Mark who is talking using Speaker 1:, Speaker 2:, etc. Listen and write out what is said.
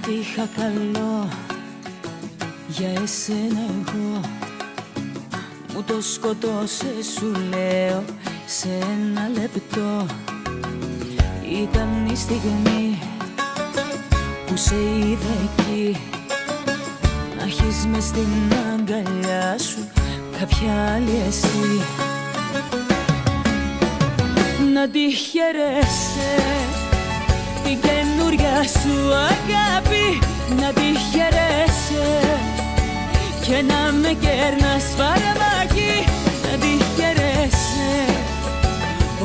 Speaker 1: Ό,τι είχα καλό για εσένα εγώ μου το σκοτώσες, σου λέω, σε ένα λεπτό. Ήταν η στιγμή που σε είδα εκεί, να έχεις μες στην αγκαλιά σου κάποια άλλη εσύ. Να τη χαιρέσαι την καινούρια σου αγάπη, να τη χαιρέσαι και να με κέρνας φαρμάκι.